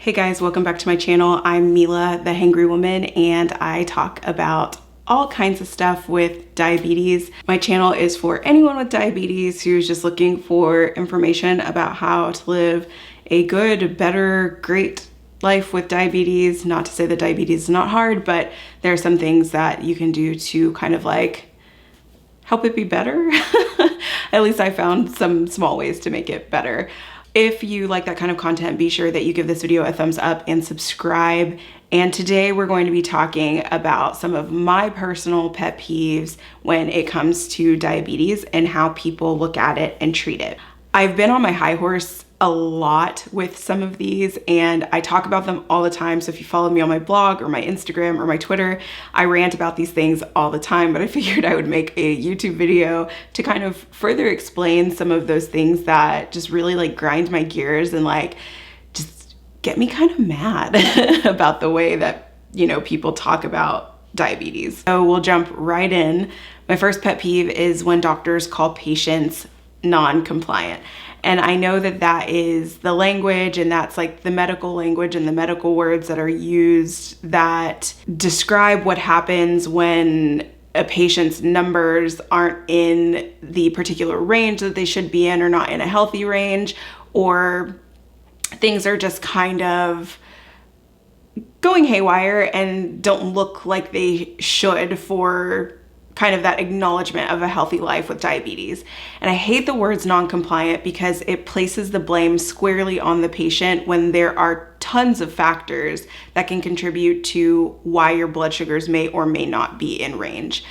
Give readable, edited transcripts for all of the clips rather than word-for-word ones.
Hey guys, welcome back to my channel. I'm Mila, the Hangry Woman, and I talk about all kinds of stuff with diabetes. My channel is for anyone with diabetes who's just looking for information about how to live a good, better, great life with diabetes. Not to say that diabetes is not hard, but there are some things that you can do to kind of like help it be better. At least I found some small ways to make it better. If you like that kind of content, be sure that you give this video a thumbs up and subscribe. And today we're going to be talking about some of my personal pet peeves when it comes to diabetes and how people look at it and treat it. I've been on my high horse a lot with some of these and I talk about them all the time. So if you follow me on my blog or my Instagram or my Twitter, I rant about these things all the time, but I figured I would make a YouTube video to kind of further explain some of those things that just really like grind my gears and like just get me kind of mad about the way that, you know, people talk about diabetes. So we'll jump right in. My first pet peeve is when doctors call patients non-compliant. And I know that that is the language and that's like the medical language and the medical words that are used that describe what happens when a patient's numbers aren't in the particular range that they should be in or not in a healthy range, or things are just kind of going haywire and don't look like they should for kind of that acknowledgement of a healthy life with diabetes. And I hate the words non-compliant because it places the blame squarely on the patient when there are tons of factors that can contribute to why your blood sugars may or may not be in range.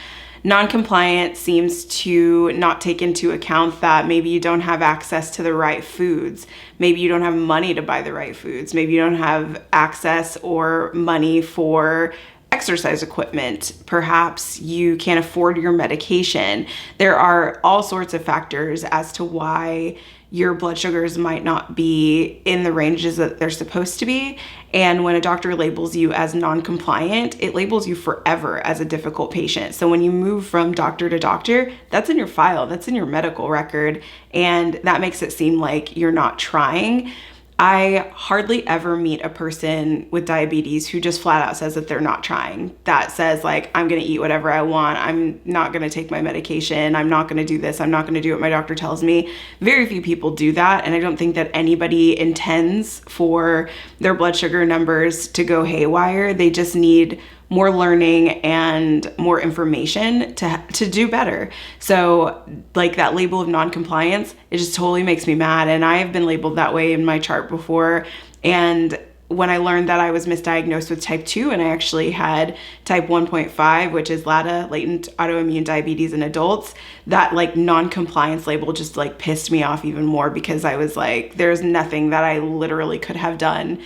Non-compliant seems to not take into account that maybe you don't have access to the right foods. Maybe you don't have money to buy the right foods. Maybe you don't have access or money for exercise equipment. Perhaps you can't afford your medication. There are all sorts of factors as to why your blood sugars might not be in the ranges that they're supposed to be. And when a doctor labels you as non-compliant, it labels you forever as a difficult patient. So when you move from doctor to doctor, that's in your file, that's in your medical record, and that makes it seem like you're not trying. I hardly ever meet a person with diabetes who just flat out says that they're not trying. That says like, I'm gonna eat whatever I want. I'm not gonna take my medication. I'm not gonna do this. I'm not gonna do what my doctor tells me. Very few people do that. And I don't think that anybody intends for their blood sugar numbers to go haywire. They just need more learning and more information to do better. So like that label of non-compliance, it just totally makes me mad. And I have been labeled that way in my chart before. And when I learned that I was misdiagnosed with type 2 and I actually had type 1.5, which is LADA, Latent Autoimmune Diabetes in adults, that like non-compliance label just like pissed me off even more because I was like, there's nothing that I literally could have done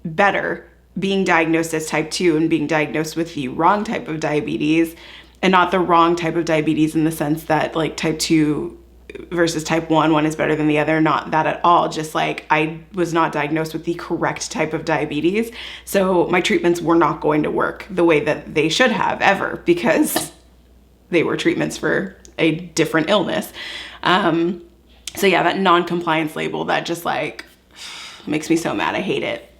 better being diagnosed as type 2 and being diagnosed with the wrong type of diabetes, and not the wrong type of diabetes in the sense that like type 2 versus type 1, one is better than the other, not that at all. Just like I was not diagnosed with the correct type of diabetes. So my treatments were not going to work the way that they should have ever because they were treatments for a different illness. So yeah, that non-compliance label, that just like makes me so mad. I hate it.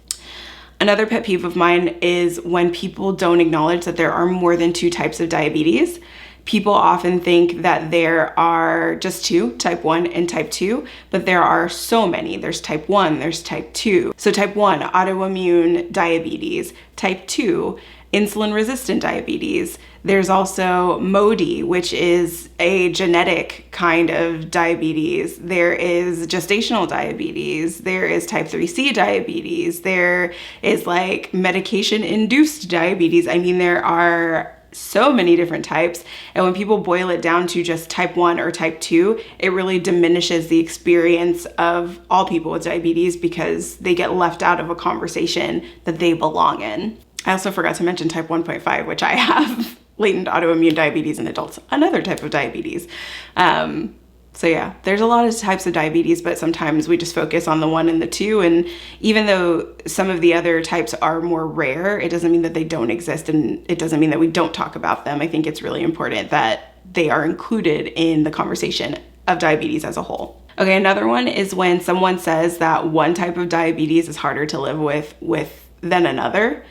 Another pet peeve of mine is when people don't acknowledge that there are more than two types of diabetes. People often think that there are just two, type 1 and type 2, but there are so many. There's type 1, there's type 2. So type 1, autoimmune diabetes. Type 2, insulin-resistant diabetes. There's also MODY, which is a genetic kind of diabetes. There is gestational diabetes. There is type 3C diabetes. There is like medication-induced diabetes. I mean, there are so many different types. And when people boil it down to just type 1 or type 2, it really diminishes the experience of all people with diabetes because they get left out of a conversation that they belong in. I also forgot to mention type 1.5, which I have. Latent autoimmune diabetes in adults, another type of diabetes. So yeah, there's a lot of types of diabetes, but sometimes we just focus on the 1 and the 2. And even though some of the other types are more rare, it doesn't mean that they don't exist, and it doesn't mean that we don't talk about them. I think it's really important that they are included in the conversation of diabetes as a whole. Okay, another one is when someone says that one type of diabetes is harder to live with than another.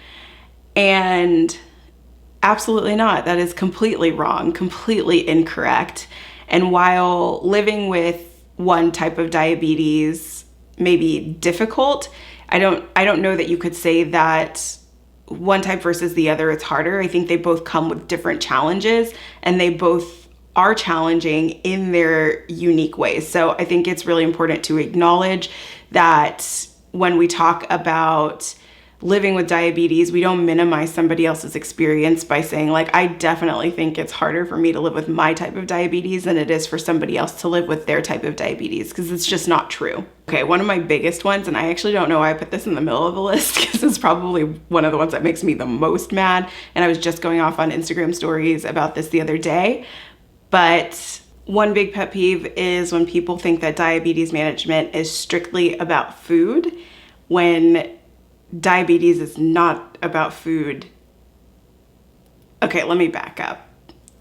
And absolutely not. That is completely wrong, completely incorrect. And while living with one type of diabetes may be difficult, I don't know that you could say that one type versus the other it's harder. I think they both come with different challenges, and they both are challenging in their unique ways. So I think it's really important to acknowledge that when we talk about living with diabetes, we don't minimize somebody else's experience by saying, like, I definitely think it's harder for me to live with my type of diabetes than it is for somebody else to live with their type of diabetes, because it's just not true. Okay, one of my biggest ones, and I actually don't know why I put this in the middle of the list, because it's probably one of the ones that makes me the most mad, and I was just going off on Instagram stories about this the other day, but one big pet peeve is when people think that diabetes management is strictly about food, when diabetes is not about food. Okay, let me back up,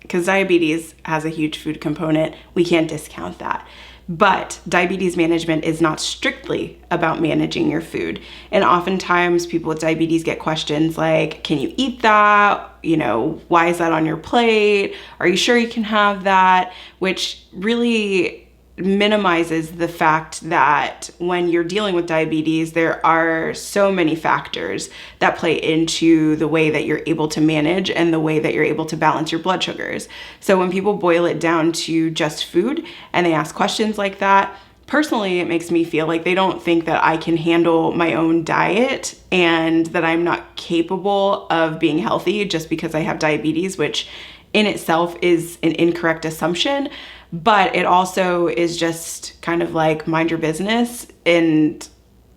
because diabetes has a huge food component. We can't discount that. But diabetes management is not strictly about managing your food. And oftentimes people with diabetes get questions like, can you eat that? You know, why is that on your plate? Are you sure you can have that? Which really minimizes the fact that when you're dealing with diabetes, there are so many factors that play into the way that you're able to manage and the way that you're able to balance your blood sugars. So when people boil it down to just food and they ask questions like that, personally, it makes me feel like they don't think that I can handle my own diet and that I'm not capable of being healthy just because I have diabetes, which in itself is an incorrect assumption. But it also is just kind of like, mind your business. And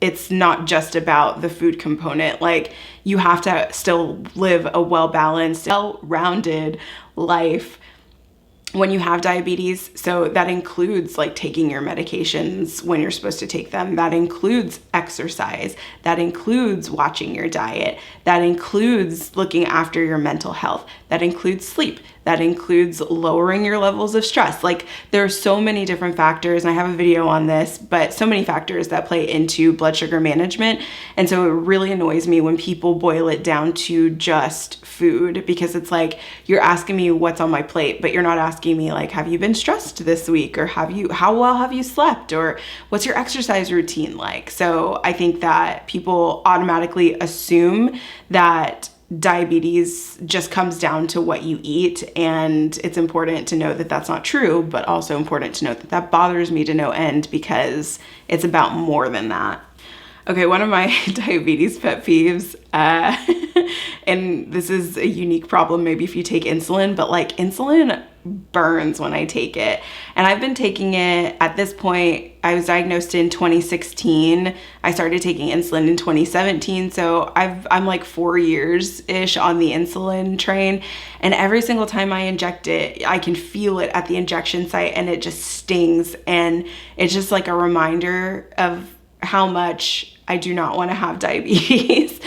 it's not just about the food component. Like, you have to still live a well-balanced, well-rounded life when you have diabetes. So that includes like taking your medications when you're supposed to take them. That includes exercise. That includes watching your diet. That includes looking after your mental health. That includes sleep. That includes lowering your levels of stress. Like, there are so many different factors, and I have a video on this, but so many factors that play into blood sugar management. And so it really annoys me when people boil it down to just food, because it's like, you're asking me what's on my plate, but you're not asking me like, have you been stressed this week? Or how well have you slept? Or what's your exercise routine like? So I think that people automatically assume that diabetes just comes down to what you eat, and it's important to know that that's not true, but also important to note that that bothers me to no end, because it's about more than that. Okay, one of my diabetes pet peeves, and this is a unique problem maybe if you take insulin, but like, insulin burns when I take it. And I've been taking it, at this point, I was diagnosed in 2016. I started taking insulin in 2017. So I'm like 4 years-ish on the insulin train. And every single time I inject it, I can feel it at the injection site, and it just stings. And it's just like a reminder of how much I do not want to have diabetes.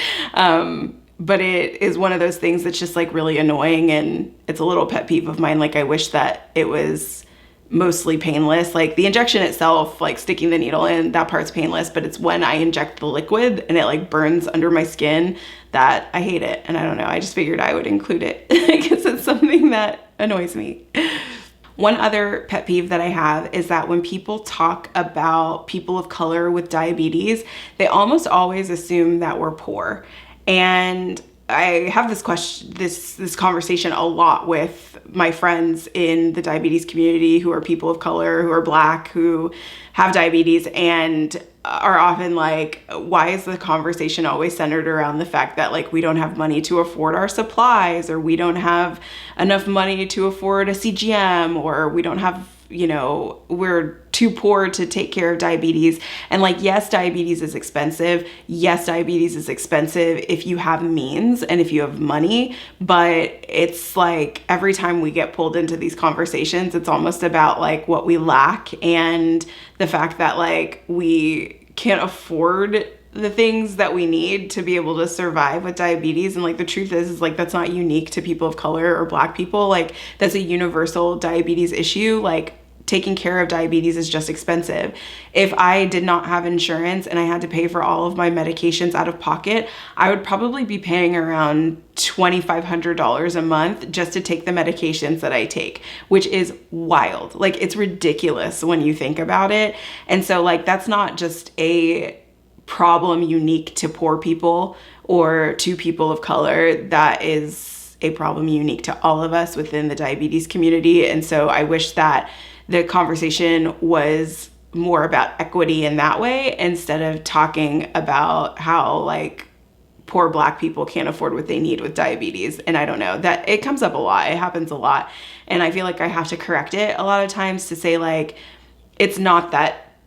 But it is one of those things that's just like really annoying, and it's a little pet peeve of mine. Like, I wish that it was mostly painless. Like, the injection itself, like sticking the needle in, that part's painless, but it's when I inject the liquid and it like burns under my skin that I hate it. And I don't know, I just figured I would include it because it's something that annoys me. One other pet peeve that I have is that when people talk about people of color with diabetes, they almost always assume that we're poor. And I have this conversation a lot with my friends in the diabetes community who are people of color, who are Black, who have diabetes, and are often like, why is the conversation always centered around the fact that like we don't have money to afford our supplies, or we don't have enough money to afford a CGM, or we don't have, you know, we're too poor to take care of diabetes. And like, yes, diabetes is expensive. Yes, diabetes is expensive if you have means and if you have money. But it's like, every time we get pulled into these conversations, it's almost about like what we lack and the fact that like we can't afford the things that we need to be able to survive with diabetes. And like, the truth is like, that's not unique to people of color or Black people. Like, that's a universal diabetes issue. Like, taking care of diabetes is just expensive. If I did not have insurance and I had to pay for all of my medications out of pocket, I would probably be paying around $2,500 a month just to take the medications that I take, which is wild. Like, it's ridiculous when you think about it. And so like, that's not just a problem unique to poor people or to people of color. That is a problem unique to all of us within the diabetes community. And so I wish that the conversation was more about equity in that way, instead of talking about how like poor Black people can't afford what they need with diabetes. And I don't know, that it comes up a lot. It happens a lot. And I feel like I have to correct it a lot of times to say like, it's not that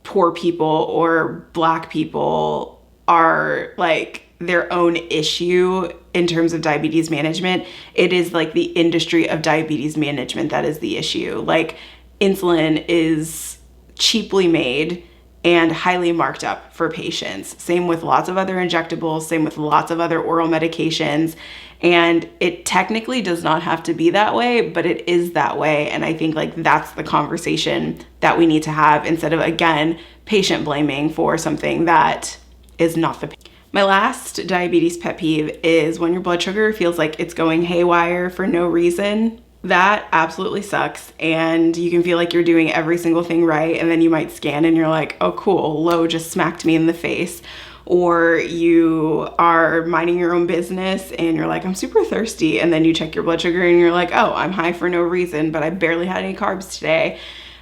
poor people or Black people are like their own issue in terms of diabetes management. It is like the industry of diabetes management that is the issue. Like, insulin is cheaply made and highly marked up for patients. Same with lots of other injectables, same with lots of other oral medications. And it technically does not have to be that way, but it is that way. And I think like that's the conversation that we need to have, instead of, again, patient blaming for something that is not the patient. My last diabetes pet peeve is when your blood sugar feels like it's going haywire for no reason. That absolutely sucks. And you can feel like you're doing every single thing right. And then you might scan and you're like, oh, cool, low just smacked me in the face. Or you are minding your own business and you're like, I'm super thirsty. And then you check your blood sugar and you're like, oh, I'm high for no reason, but I barely had any carbs today.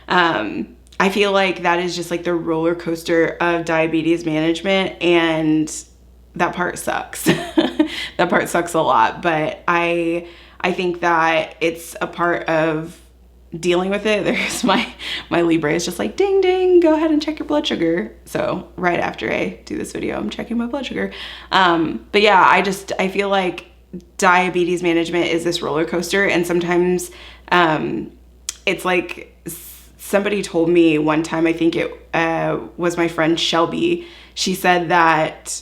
I feel like that is just like the roller coaster of diabetes management. And that part sucks. That part sucks a lot. But I think that it's a part of dealing with it. There's my Libre is just like, ding, ding, go ahead and check your blood sugar. So right after I do this video, I'm checking my blood sugar. But yeah, I feel like diabetes management is this roller coaster. And sometimes it's like, somebody told me one time, I think it was my friend Shelby, she said that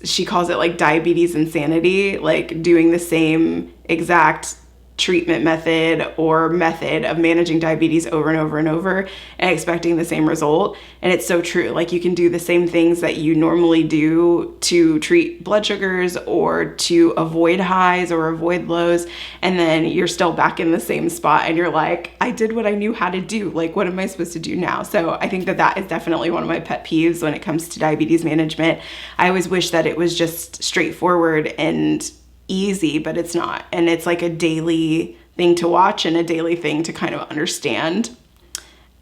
she calls it like diabetes insanity, like doing the same exact treatment method or method of managing diabetes over and over and over and expecting the same result. And it's so true. Like, you can do the same things that you normally do to treat blood sugars or to avoid highs or avoid lows, and then you're still back in the same spot and you're like, I did what I knew how to do. Like, what am I supposed to do now? So I think that is definitely one of my pet peeves when it comes to diabetes management. I always wish that it was just straightforward and easy, but it's not. And it's like a daily thing to watch and a daily thing to kind of understand.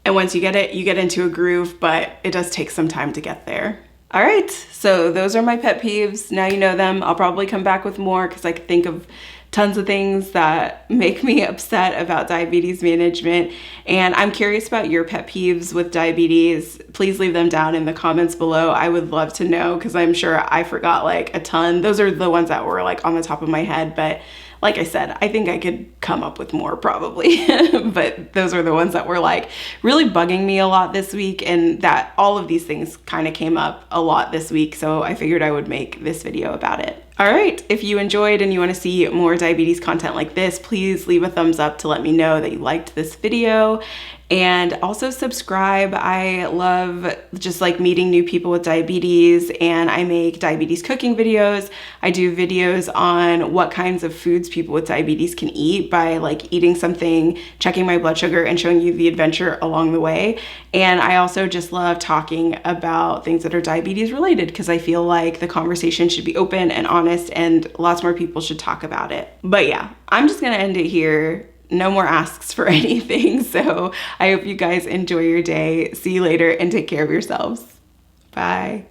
And once you get it, you get into a groove, but it does take some time to get there. All right, so those are my pet peeves. Now you know them. I'll probably come back with more because I could think of tons of things that make me upset about diabetes management. And I'm curious about your pet peeves with diabetes. Please leave them down in the comments below. I would love to know, because I'm sure I forgot like a ton. Those are the ones that were like on the top of my head, but like I said, I think I could come up with more probably, but those are the ones that were like really bugging me a lot this week, and that all of these things kind of came up a lot this week. So I figured I would make this video about it. All right, if you enjoyed and you want to see more diabetes content like this, please leave a thumbs up to let me know that you liked this video. And also subscribe. I love just like meeting new people with diabetes, and I make diabetes cooking videos. I do videos on what kinds of foods people with diabetes can eat by like eating something, checking my blood sugar, and showing you the adventure along the way. And I also just love talking about things that are diabetes related, because I feel like the conversation should be open and honest, and lots more people should talk about it. But yeah, I'm just gonna end it here. No more asks for anything. So I hope you guys enjoy your day. See you later and take care of yourselves. Bye.